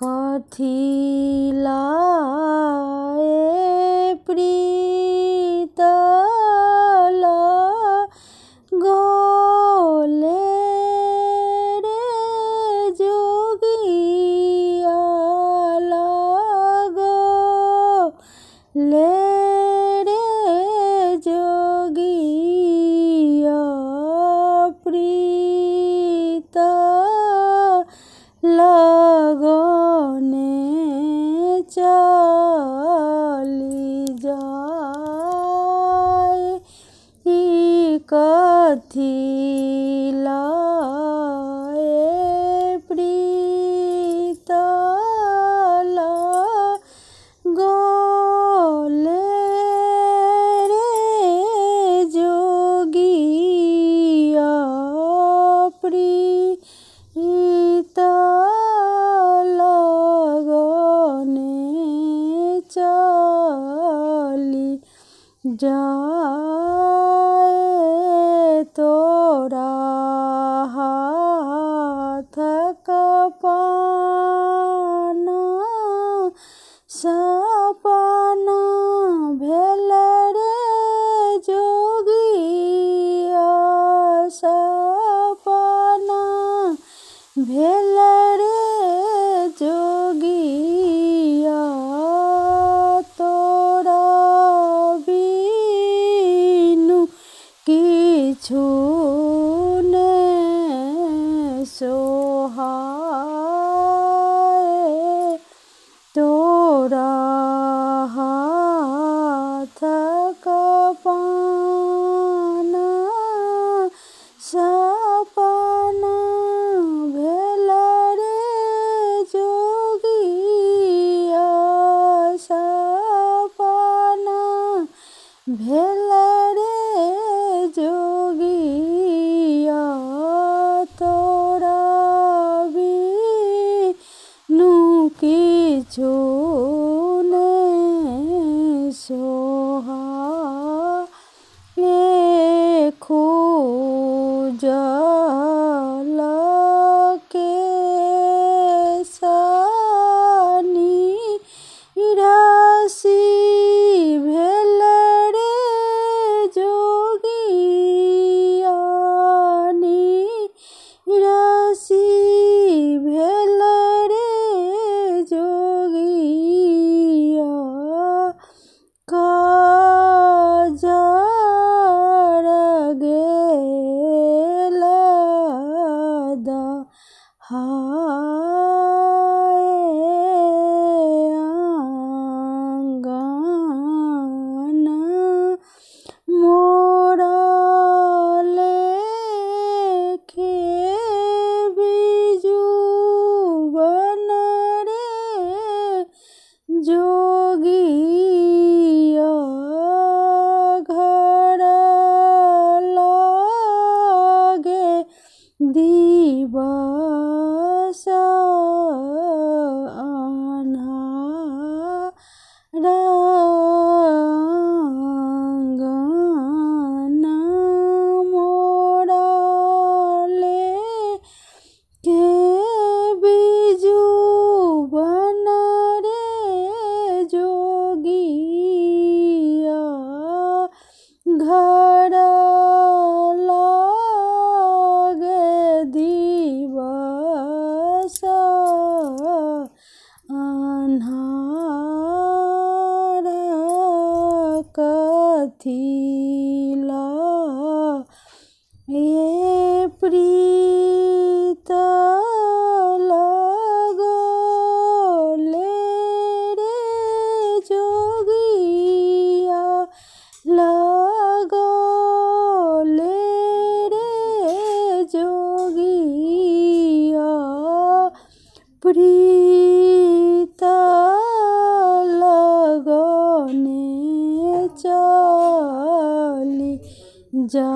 कथी लाए प्रीत लगोले रे जोगिया लगोले रे जोगिया प्रीत लगोने चली जाए कथी लाए प्रीत लगोले रे जोगिया प्रीत लगोने चली जाए तोरा हाथ कपाना सपना भेल रे जोगिया सपना भेल रे जोगिया तोरा बिनु किछु ने सोहाए तोरा हाथ कपाना सपना भेल रे जोगिया सपना भेल रे जोगिया तोरा बिनु किछु ने सोहाए खूजल केसनी राशि भेल रे जोगिया राशि भेल रे जोगिया काजर गेल दहाए आंगन मोरा लेके बिजुबन रे जोगिया घर लागे दिवस अन्हार आंगन मोरा लेके बिजुबन रे जोगिया घर लागे दिवस अन्हार कथी लाए प्रीत लगोले रे जोगिया लगोले रे जोगिया प्रीत लगोने चली जा।